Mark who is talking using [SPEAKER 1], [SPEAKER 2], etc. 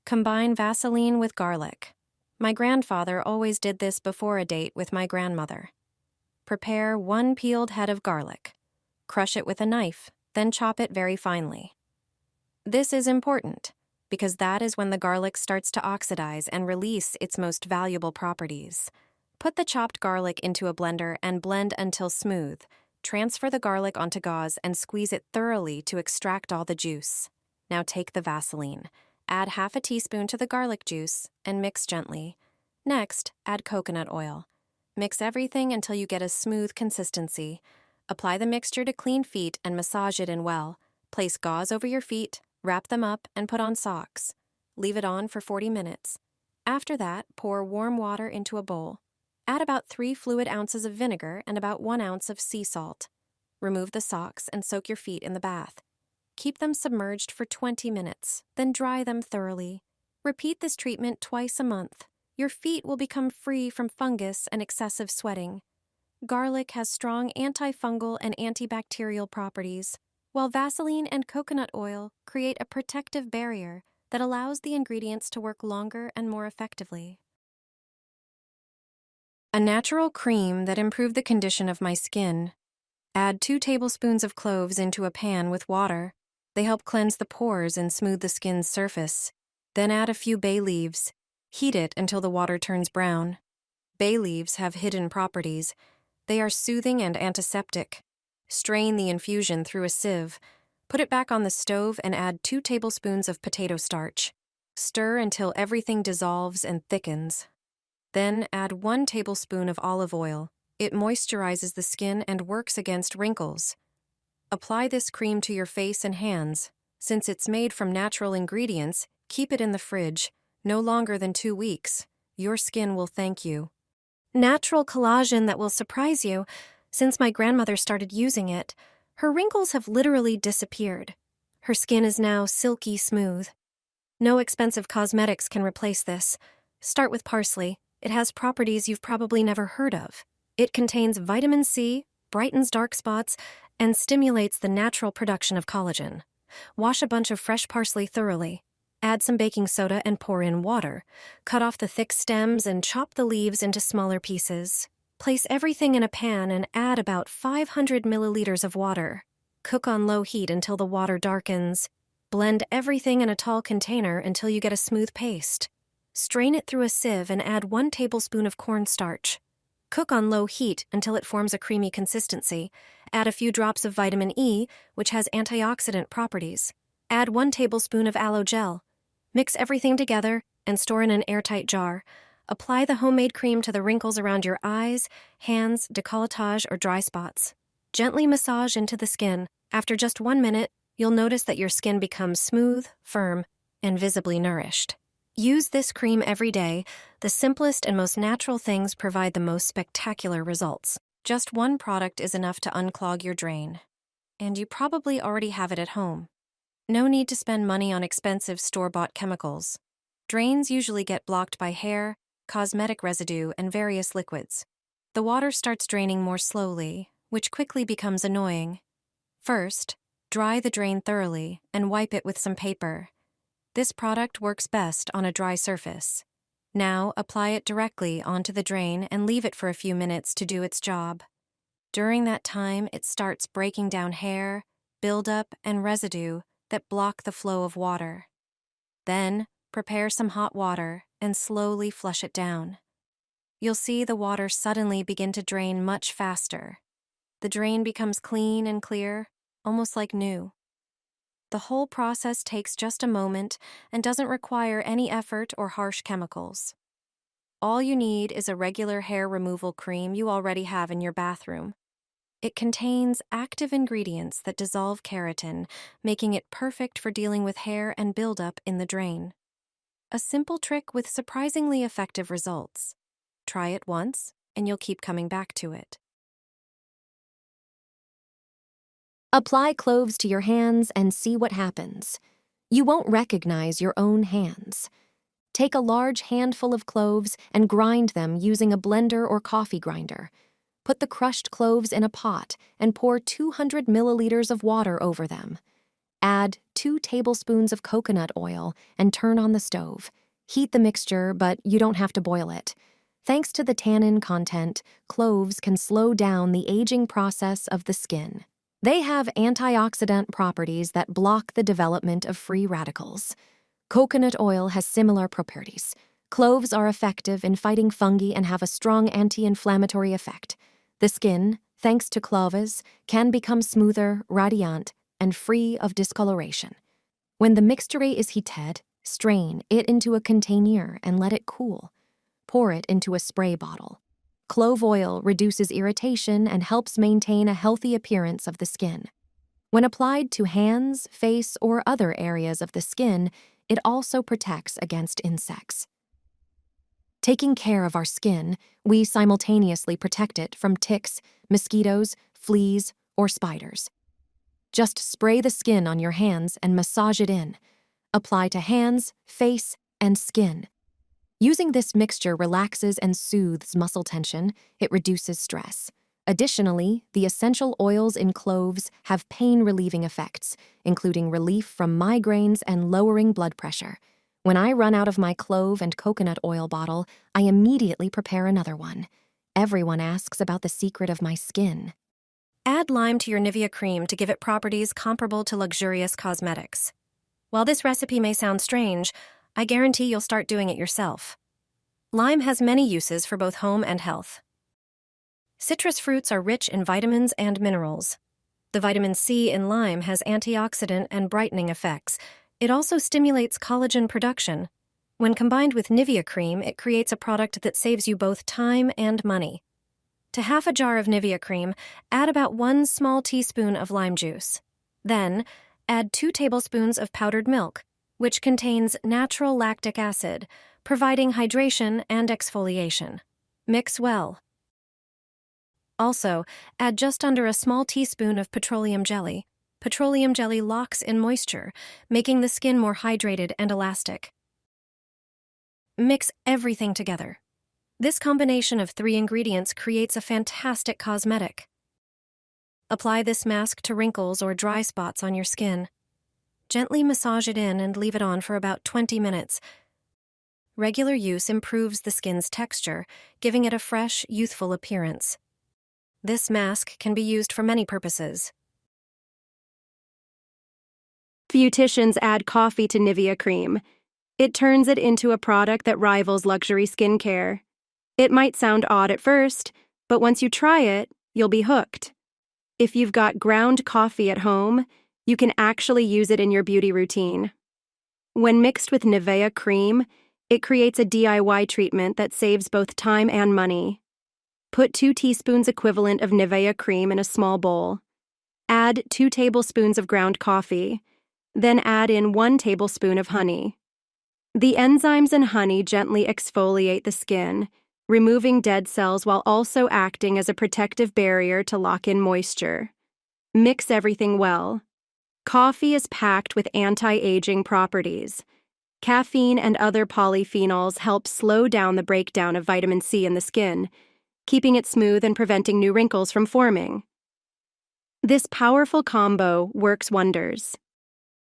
[SPEAKER 1] Combine Vaseline with garlic. My grandfather always did this before a date with my grandmother. Prepare 1 peeled head of garlic. Crush it with a knife, then chop it very finely. This is important because that is when the garlic starts to oxidize and release its most valuable properties. Put the chopped garlic into a blender and blend until smooth. Transfer the garlic onto gauze and squeeze it thoroughly to extract all the juice. Now take the Vaseline. Add half a teaspoon to the garlic juice and mix gently. Next, add coconut oil. Mix everything until you get a smooth consistency. Apply the mixture to clean feet and massage it in well. Place gauze over your feet, wrap them up, and put on socks. Leave it on for 40 minutes. After that, pour warm water into a bowl. Add about 3 fluid ounces of vinegar and about 1 ounce of sea salt. Remove the socks and soak your feet in the bath. Keep them submerged for 20 minutes, then dry them thoroughly. Repeat this treatment twice a month. Your feet will become free from fungus and excessive sweating. Garlic has strong antifungal and antibacterial properties, while Vaseline and coconut oil create a protective barrier that allows the ingredients to work longer and more effectively. A natural cream that improved the condition of my skin. Add 2 tablespoons of cloves into a pan with water. They help cleanse the pores and smooth the skin's surface. Then add a few bay leaves. Heat it until the water turns brown. Bay leaves have hidden properties. They are soothing and antiseptic. Strain the infusion through a sieve. Put it back on the stove and add 2 tablespoons of potato starch. Stir until everything dissolves and thickens. Then add 1 tablespoon of olive oil. It moisturizes the skin and works against wrinkles. Apply this cream to your face and hands. Since it's made from natural ingredients, keep it in the fridge, no longer than 2 weeks. Your skin will thank you. Natural collagen that will surprise you. Since my grandmother started using it, her wrinkles have literally disappeared. Her skin is now silky smooth. No expensive cosmetics can replace this. Start with parsley. It has properties you've probably never heard of. It contains vitamin C, brightens dark spots, and stimulates the natural production of collagen. Wash a bunch of fresh parsley thoroughly. Add some baking soda and pour in water. Cut off the thick stems and chop the leaves into smaller pieces. Place everything in a pan and add about 500 milliliters of water. Cook on low heat until the water darkens. Blend everything in a tall container until you get a smooth paste. Strain it through a sieve and add 1 tablespoon of cornstarch. Cook on low heat until it forms a creamy consistency. Add a few drops of vitamin E, which has antioxidant properties. Add 1 tablespoon of aloe gel. Mix everything together and store in an airtight jar. Apply the homemade cream to the wrinkles around your eyes, hands, décolletage, or dry spots. Gently massage into the skin. After just 1 minute, you'll notice that your skin becomes smooth, firm, and visibly nourished. Use this cream every day. The simplest and most natural things provide the most spectacular results. Just 1 product is enough to unclog your drain. And you probably already have it at home. No need to spend money on expensive store-bought chemicals. Drains usually get blocked by hair, cosmetic residue, and various liquids. The water starts draining more slowly, which quickly becomes annoying. First, dry the drain thoroughly and wipe it with some paper. This product works best on a dry surface. Now, apply it directly onto the drain and leave it for a few minutes to do its job. During that time, it starts breaking down hair, buildup, and residue that block the flow of water. Then, prepare some hot water and slowly flush it down. You'll see the water suddenly begin to drain much faster. The drain becomes clean and clear, almost like new. The whole process takes just a moment and doesn't require any effort or harsh chemicals. All you need is a regular hair removal cream you already have in your bathroom. It contains active ingredients that dissolve keratin, making it perfect for dealing with hair and buildup in the drain. A simple trick with surprisingly effective results. Try it once, and you'll keep coming back to it.
[SPEAKER 2] Apply cloves to your hands and see what happens. You won't recognize your own hands. Take a large handful of cloves and grind them using a blender or coffee grinder. Put the crushed cloves in a pot and pour 200 milliliters of water over them. Add 2 tablespoons of coconut oil and turn on the stove. Heat the mixture, but you don't have to boil it. Thanks to the tannin content, cloves can slow down the aging process of the skin. They have antioxidant properties that block the development of free radicals. Coconut oil has similar properties. Cloves are effective in fighting fungi and have a strong anti-inflammatory effect. The skin, thanks to cloves, can become smoother, radiant, and free of discoloration. When the mixture is heated, strain it into a container and let it cool. Pour it into a spray bottle. Clove oil reduces irritation and helps maintain a healthy appearance of the skin. When applied to hands, face, or other areas of the skin, it also protects against insects. Taking care of our skin, we simultaneously protect it from ticks, mosquitoes, fleas, or spiders. Just spray the skin on your hands and massage it in. Apply to hands, face, and skin. Using this mixture relaxes and soothes muscle tension. It reduces stress. Additionally, the essential oils in cloves have pain-relieving effects, including relief from migraines and lowering blood pressure. When I run out of my clove and coconut oil bottle, I immediately prepare another one. Everyone asks about the secret of my skin.
[SPEAKER 1] Add lime to your Nivea cream to give it properties comparable to luxurious cosmetics. While this recipe may sound strange, I guarantee you'll start doing it yourself. Lime has many uses for both home and health. Citrus fruits are rich in vitamins and minerals. The vitamin C in lime has antioxidant and brightening effects. It also stimulates collagen production. When combined with Nivea cream, it creates a product that saves you both time and money. To half a jar of Nivea cream, add about 1 small teaspoon of lime juice. Then, add 2 tablespoons of powdered milk, which contains natural lactic acid, providing hydration and exfoliation. Mix well. Also, add just under a small teaspoon of petroleum jelly. Petroleum jelly locks in moisture, making the skin more hydrated and elastic. Mix everything together. This combination of 3 ingredients creates a fantastic cosmetic. Apply this mask to wrinkles or dry spots on your skin. Gently massage it in and leave it on for about 20 minutes. Regular use improves the skin's texture, giving it a fresh, youthful appearance. This mask can be used for many purposes.
[SPEAKER 3] Beauticians add coffee to Nivea cream. It turns it into a product that rivals luxury skincare. It might sound odd at first, but once you try it, you'll be hooked. If you've got ground coffee at home, you can actually use it in your beauty routine. When mixed with Nivea cream, it creates a DIY treatment that saves both time and money. Put 2 teaspoons equivalent of Nivea cream in a small bowl. Add 2 tablespoons of ground coffee. Then add in 1 tablespoon of honey. The enzymes in honey gently exfoliate the skin, removing dead cells while also acting as a protective barrier to lock in moisture. Mix everything well. Coffee is packed with anti-aging properties. Caffeine and other polyphenols help slow down the breakdown of vitamin C in the skin, keeping it smooth and preventing new wrinkles from forming. This powerful combo works wonders.